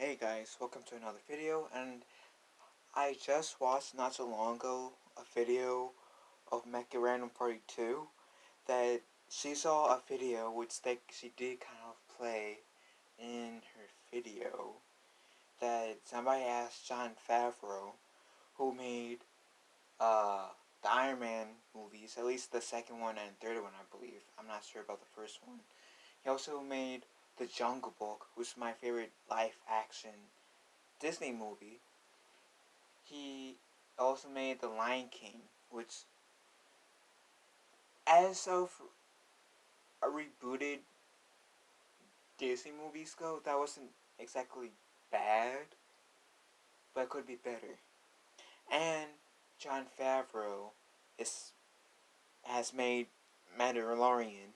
Hey guys, welcome to another video, and I just watched not so long ago a video of Mecha Random Party 2 that she saw a video which she did kind of play in her video that somebody asked Jon Favreau, who made uh, the Iron Man movies, at least the second one and third one I believe, I'm not sure about the first one. He also made The Jungle Book, which is my favorite live action Disney movie. He also made The Lion King, which, as of a rebooted Disney movies go, that wasn't exactly bad, but it could be better. And Jon Favreau is has made Mandalorian,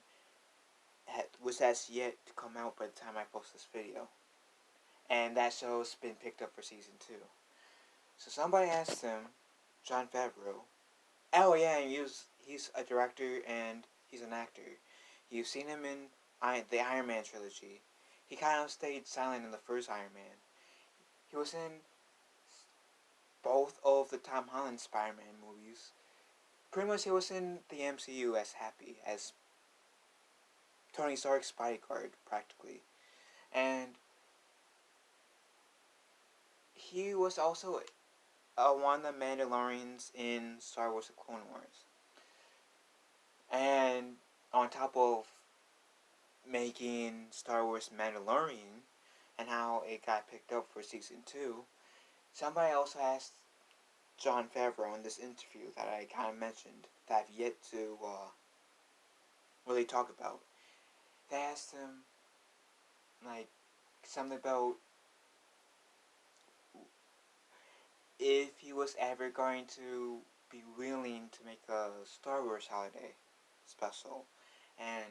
which has yet to come out by the time I post this video. And that show's been picked up for season 2. So somebody asked him, Jon Favreau, oh yeah, he's a director and he's an actor. You've seen him in the Iron Man trilogy. He kind of stayed silent in the first Iron Man. He was in both of the Tom Holland Spider-Man movies. Pretty much he was in the MCU as Happy, as Tony Stark's bodyguard, practically. And he was also one of the Mandalorians in Star Wars The Clone Wars. And on top of making Star Wars Mandalorian and how it got picked up for season 2, somebody also asked Jon Favreau in this interview that I kind of mentioned that I've yet to really talk about. They asked him like something about if he was ever going to be willing to make a Star Wars holiday special, and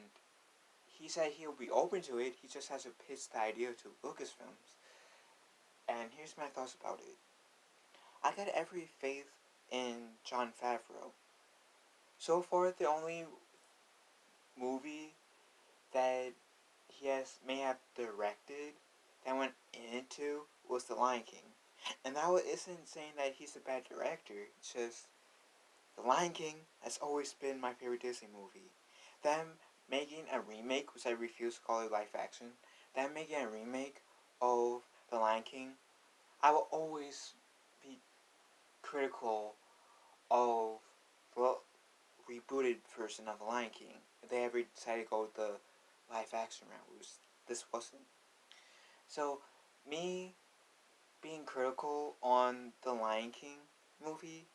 he said he'll be open to it. He just has to pitch the idea to Lucasfilms. And here's my thoughts about it. I got every faith in Jon Favreau. So far, the only movie that may have directed that went into was The Lion King. And that isn't saying that he's a bad director. It's just The Lion King has always been my favorite Disney movie. Them making a remake, which I refuse to call it live action, them making a remake of The Lion King, I will always be critical of the rebooted version of The Lion King if they ever decided to go with the live action route, which this wasn't. So, me being critical on the Lion King movie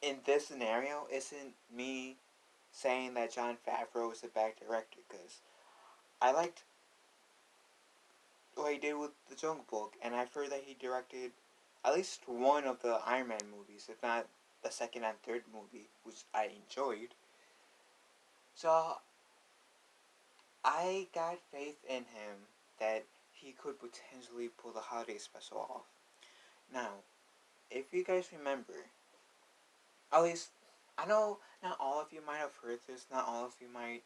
in this scenario isn't me saying that Jon Favreau is a bad director, because I liked what he did with The Jungle Book, and I've heard that he directed at least one of the Iron Man movies, if not the second and third movie, which I enjoyed. So I got faith in him that he could potentially pull the holiday special off. Now, if you guys remember, at least I know not all of you might have heard this, not all of you might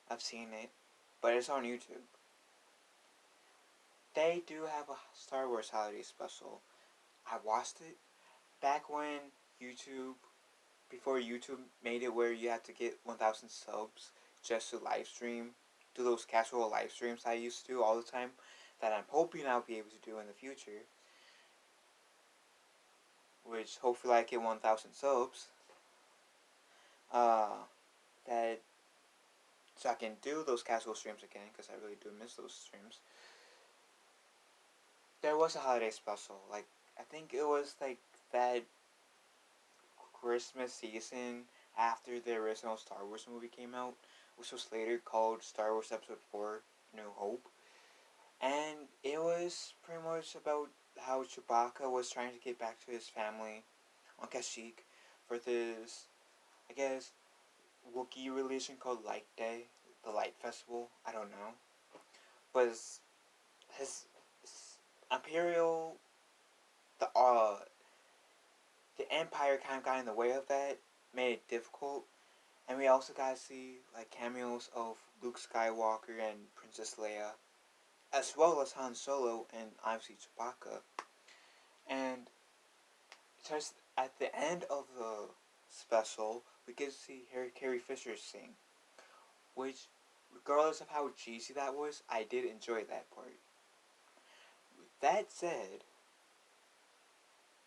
have seen it, but it's on YouTube. They do have a Star Wars holiday special. I watched it back when before YouTube made it where you had to get 1,000 subs just to live stream, do those casual live streams I used to do all the time, that I'm hoping I'll be able to do in the future, which hopefully I get 1,000 subs, that so I can do those casual streams again, because I really do miss those streams. There was a holiday special, like, I think it was like that Christmas season after the original Star Wars movie came out, which was later called Star Wars Episode 4 New Hope. And it was pretty much about how Chewbacca was trying to get back to his family on Kashyyyk for this, I guess, Wookiee religion called Light Day, the Light Festival, I don't know. But his Imperial, the Empire kind of got in the way of that, made it difficult. And we also got to see like cameos of Luke Skywalker and Princess Leia, as well as Han Solo and obviously Chewbacca. And just at the end of the special, we get to see Carrie Fisher sing, which, regardless of how cheesy that was, I did enjoy that part. With that said,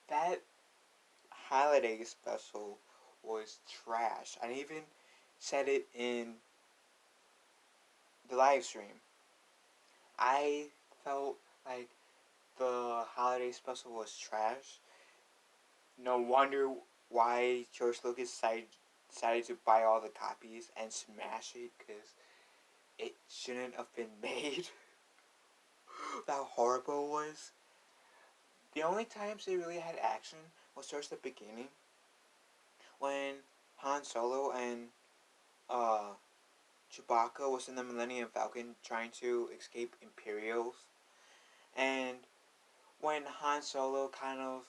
that holiday special was trash. I even said it in the live stream. I felt like the holiday special was trash. No wonder why George Lucas decided to buy all the copies and smash it, because it shouldn't have been made. How horrible it was. The only times they really had action was towards the beginning, when Han Solo and uh, Chewbacca was in the Millennium Falcon trying to escape Imperials, and when Han Solo kind of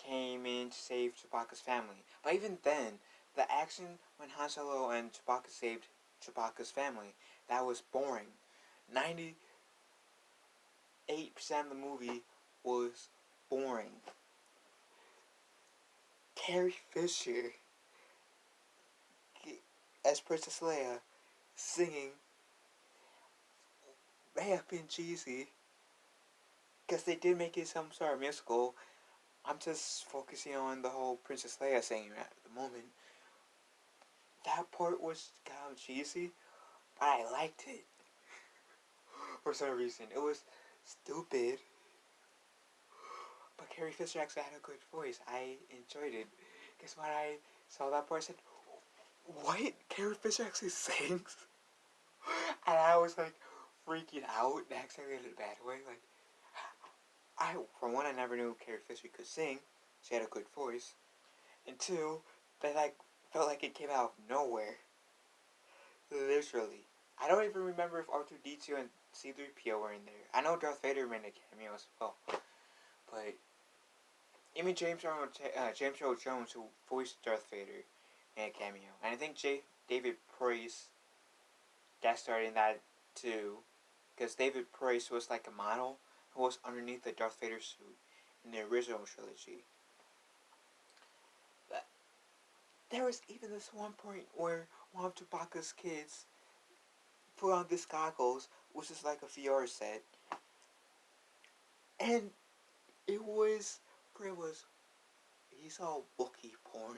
came in to save Chewbacca's family. But even then, the action when Han Solo and Chewbacca saved Chewbacca's family, that was boring. 98% of the movie was boring. Carrie Fisher as Princess Leia singing may have been cheesy, because they did make it some sort of musical. I'm just focusing on the whole Princess Leia singing at the moment. That part was kind of cheesy, but I liked it. For some reason. It was stupid, but Carrie Fisher actually had a good voice. I enjoyed it. Because when I saw that part, I said, what? Carrie Fisher actually sings? And I was like freaking out, actually in a bad way. Like, for one, I never knew Carrie Fisher could sing. She had a good voice. And two, that like felt like it came out of nowhere. Literally. I don't even remember if R2-D2 and C-3PO were in there. I know Darth Vader made a cameo as well. But even James Earl Jones, who voiced Darth Vader, made a cameo. And I think David Price guest starred in that too. Because David Price was like a model who was underneath the Darth Vader suit in the original trilogy. But there was even this one point where one of Chewbacca's kids put on these goggles, which is like a VR set, and it was he saw Wookiee porn.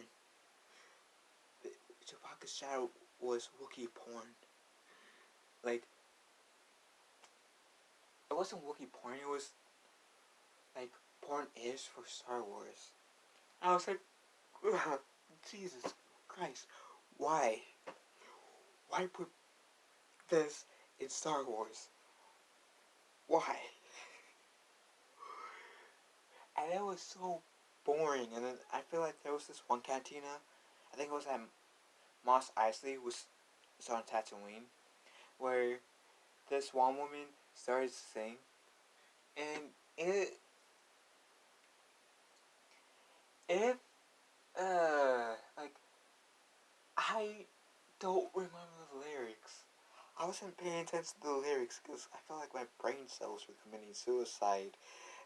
Chewbacca's shadow was Wookiee porn. Like, it wasn't Wookiee porn, it was like porn-ish for Star Wars. I was like, Jesus Christ, why? Why put this in Star Wars? Why? And it was so boring. And then I feel like there was this one cantina, I think it was at Mos Eisley, which is on Tatooine, where this one woman started to sing, and it like, I don't remember the lyrics. I wasn't paying attention to the lyrics because I felt like my brain cells were committing suicide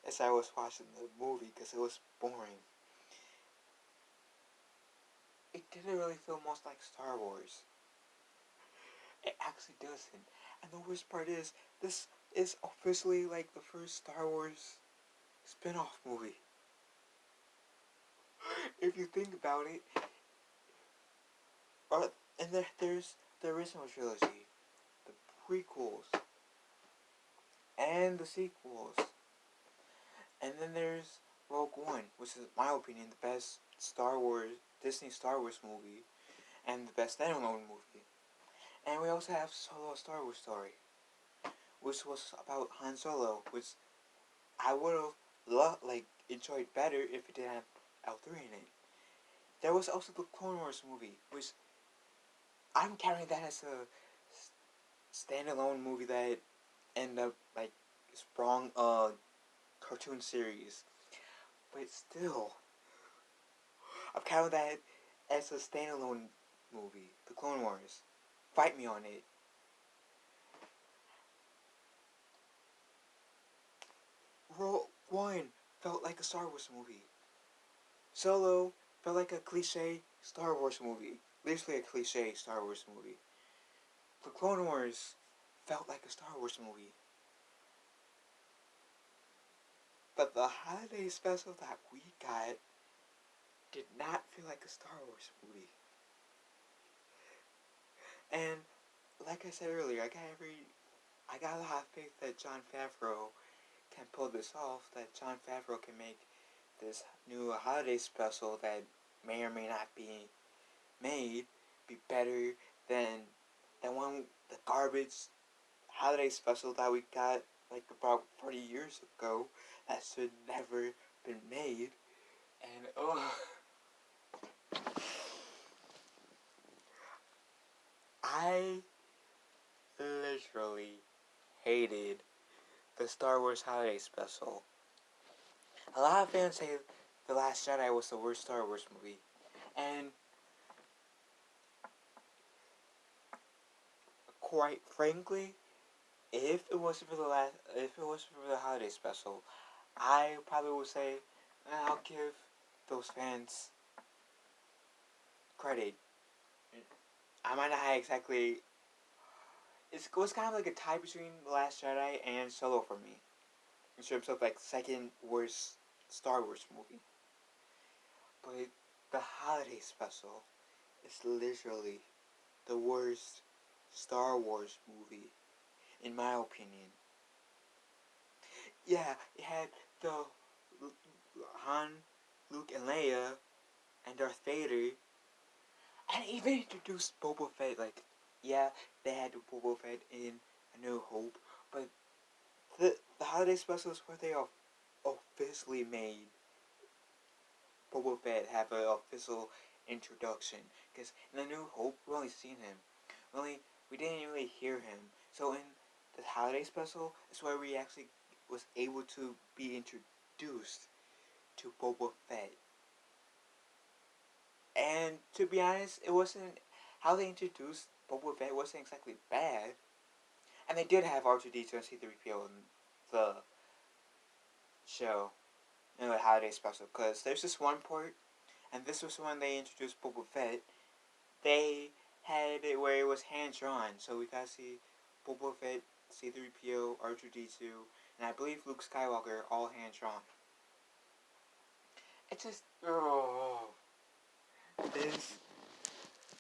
as I was watching the movie, because it was boring. It didn't really feel much like Star Wars. It actually doesn't. And the worst part is, this is officially like the first Star Wars spin-off movie. If you think about it, and there's the original trilogy, the prequels, and the sequels, and then there's Rogue One, which is, in my opinion, the best Disney Star Wars movie, and the best standalone movie. And we also have Solo: Star Wars Story, which was about Han Solo, which I would have enjoyed better if it didn't have L3 in it. There was also the Clone Wars movie, which I'm counting that as a standalone movie that ended up like sprung a cartoon series. But still, I'm counting that as a standalone movie, the Clone Wars. Fight me on it. One felt like a Star Wars movie. Solo felt like a cliche Star Wars movie. Literally a cliche Star Wars movie. The Clone Wars felt like a Star Wars movie. But the holiday special that we got did not feel like a Star Wars movie. And like I said earlier, I got a lot of faith that Jon Favreau can pull this off, that Jon Favreau can make this new holiday special that may or may not be made be better than one the garbage holiday special that we got like about 40 years ago that should never been made. And I literally hated the Star Wars holiday special. A lot of fans say The Last Jedi was the worst Star Wars movie. And quite frankly, if it wasn't for the holiday special, I probably would say I'll give those fans credit. I might not have exactly. It was kind of like a tie between The Last Jedi and Solo for me, in terms of like second worst Star Wars movie. But the holiday special is literally the worst Star Wars movie, in my opinion. Yeah, it had the Han, Luke, and Leia, and Darth Vader, and even introduced Boba Fett. Like, yeah, they had Boba Fett in A New Hope, but the holiday specials where they officially made Boba Fett have an official introduction. Because in A New Hope, we only seen him. We didn't really hear him. So in the holiday special, is where we actually was able to be introduced to Boba Fett. And to be honest, it wasn't how they introduced Boba Fett wasn't exactly bad. And they did have R2D2 and C3PO in the show, in the holiday special, because there's this one part, and this was when they introduced Boba Fett. They had it where it was hand drawn, so we got to see Boba Fett, C3PO, R2D2, and I believe Luke Skywalker all hand drawn. It just this,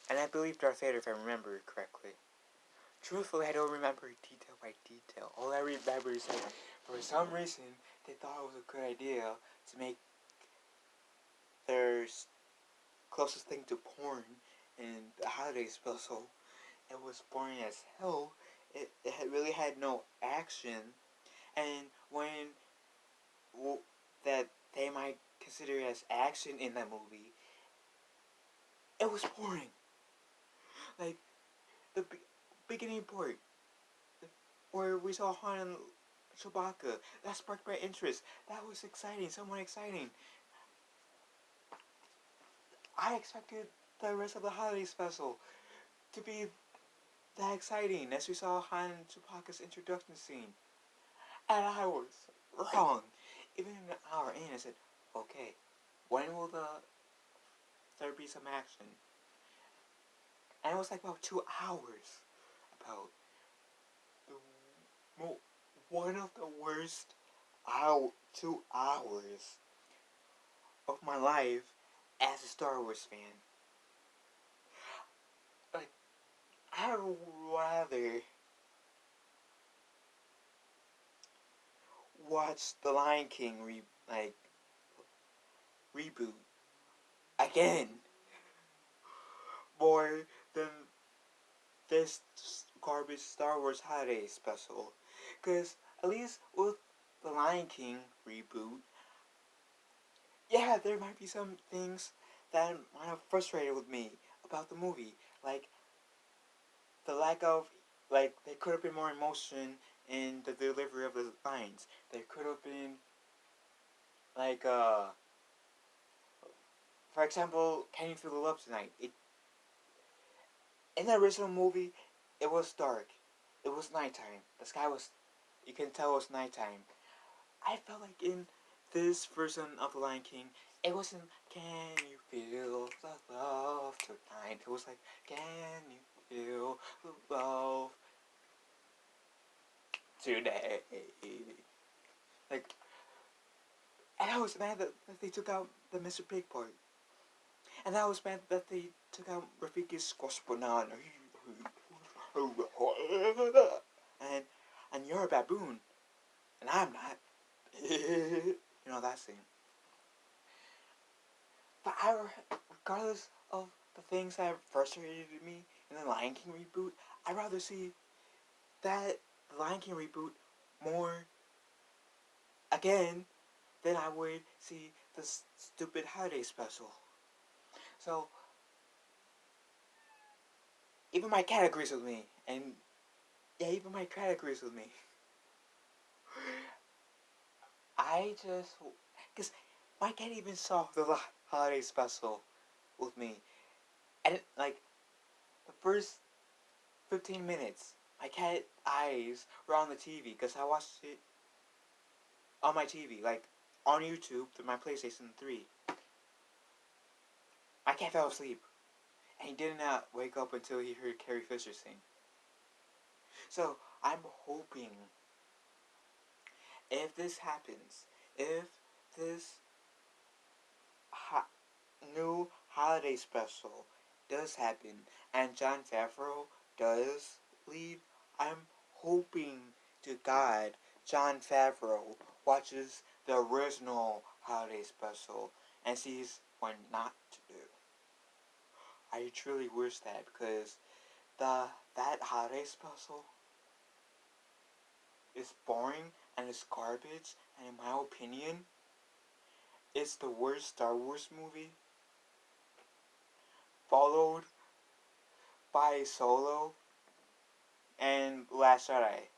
and I believe Darth Vader, if I remember correctly. Truthfully, I don't remember detail by detail. All I remember is that for some reason they thought it was a good idea to make their closest thing to porn in the holiday special. It was boring as hell. It really had no action, and when that they might consider as action in that movie, it was boring. Like the beginning part, where we saw Han and Chewbacca, that sparked my interest. That was exciting, somewhat exciting. I expected the rest of the holiday special to be that exciting as we saw Han and Chewbacca's introduction scene. And I was wrong. Even an hour in, I said, okay, when will there be some action? And it was like about 2 hours. About one of the worst 2 hours of my life as a Star Wars fan. Like, I would rather watch the Lion King reboot again more than this garbage Star Wars holiday special. Because at least with the Lion King reboot, yeah, there might be some things that might have frustrated with me about the movie. Like, the lack of, like, there could have been more emotion in the delivery of the lines. There could have been, like, for example, Can You Feel the Love Tonight? In the original movie, it was dark. It was nighttime. The sky was, you can tell it was nighttime. I felt like in this version of The Lion King, it wasn't "Can you feel the love tonight?" It was like "Can you feel the love today?" Like, and I was mad that they took out the Mr. Pig part. And I was mad that they took out Rafiki's squash banana. And and you're a baboon, and I'm not. You know that scene. But regardless of the things that frustrated me in the Lion King reboot, I'd rather see that the Lion King reboot more again than I would see the stupid holiday special. So even my cat agrees with me, and yeah, even my cat agrees with me. I just, because my cat even saw the holiday special with me, and like the first 15 minutes, my cat eyes were on the TV because I watched it on my TV, like on YouTube through my PlayStation 3. My cat fell asleep, and he did not wake up until he heard Carrie Fisher sing. So I'm hoping if this happens, if this new holiday special does happen and Jon Favreau does leave, I'm hoping to God Jon Favreau watches the original holiday special and sees what not to do. I truly wish that, because that holiday special is boring and it's garbage, and in my opinion, it's the worst Star Wars movie, followed by Solo and Last Jedi.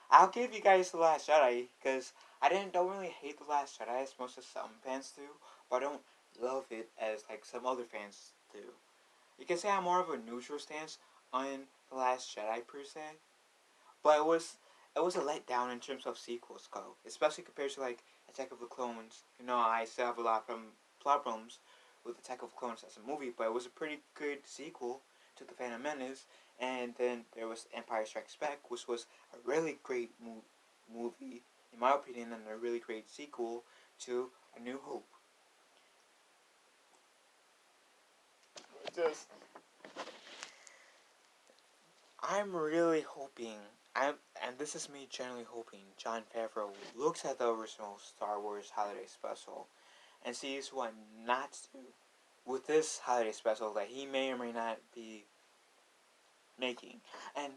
I'll give you guys The Last Jedi, because I don't really hate The Last Jedi as most of some fans do, but I don't love it as like some other fans do. You can say I'm more of a neutral stance on The Last Jedi per se, but it was a letdown in terms of sequels go, especially compared to like Attack of the Clones. You know, I still have a lot of problems with Attack of the Clones as a movie, but it was a pretty good sequel to The Phantom Menace. And then there was Empire Strikes Back, which was a really great movie, in my opinion, and a really great sequel to A New Hope. Just, I'm really hoping, and this is me generally hoping, Jon Favreau looks at the original Star Wars holiday special and sees what not to do with this holiday special that he may or may not be making. And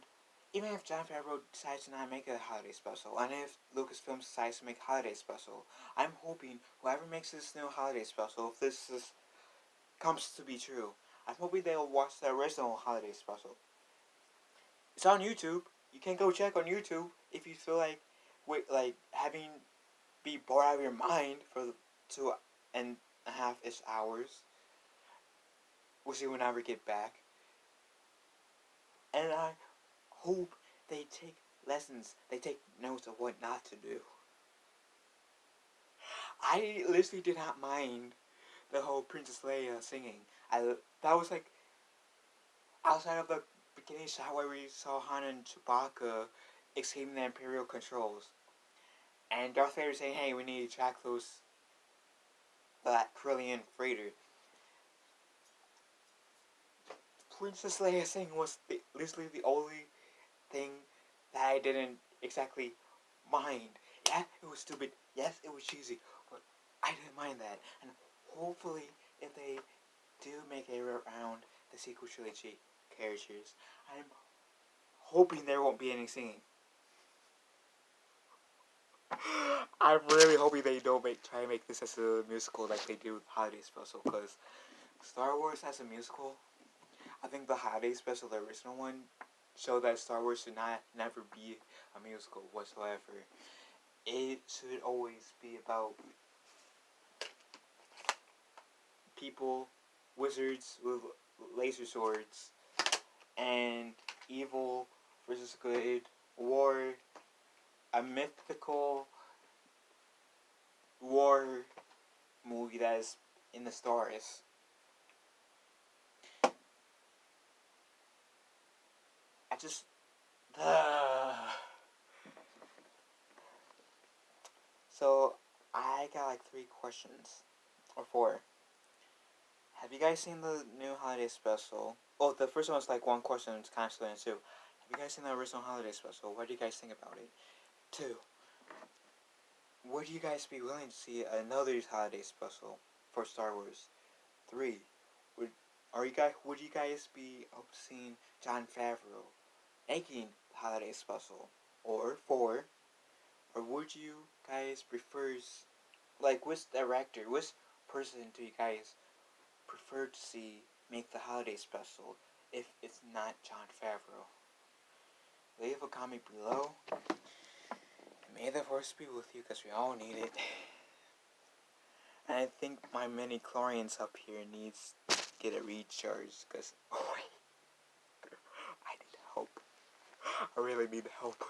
even if Jon Favreau decides to not make a holiday special, and if Lucasfilm decides to make a holiday special, I'm hoping whoever makes this new holiday special, if comes to be true, I'm hoping they'll watch the original holiday special. It's on YouTube. You can go check on YouTube if you feel like having be bored out of your mind for 2.5-ish hours, which you will never get back. And I hope they take lessons, they take notes of what not to do. I literally did not mind the whole Princess Leia singing. That was like outside of the beginning shot where we saw Han and Chewbacca escaping the Imperial controls, and Darth Vader saying, "Hey, we need to track that Corellian freighter." Princess Leia singing was literally the only thing that I didn't exactly mind. Yeah, it was stupid. Yes, it was cheesy, but I didn't mind that. And hopefully, if they do make it around the sequel trilogy characters, I'm hoping there won't be any singing. I'm really hoping they don't try to make this as a musical like they do with Holiday Special, because Star Wars as a musical, I think the Holiday Special, the original one, showed that Star Wars should never be a musical whatsoever. It should always be about people, wizards with laser swords, and evil versus good, war, a mythical war movie that is in the stars. I just So I got like 3 questions or 4. Have you guys seen the new holiday special? Oh, the first one was like 1 question. It's kind of split in 2. Have you guys seen the original holiday special? What do you guys think about it? 2. Would you guys be willing to see another holiday special for Star Wars? 3. Would you guys be up seeing Jon Favreau making the holiday special? Or 4. Or would you guys prefer, like, which director, which person do you guys prefer to see make the holiday special if it's not Jon Favreau? Leave a comment below. May the force be with you, because we all need it. And I think my mini chlorians up here needs to get a recharge, because I need help. I really need help.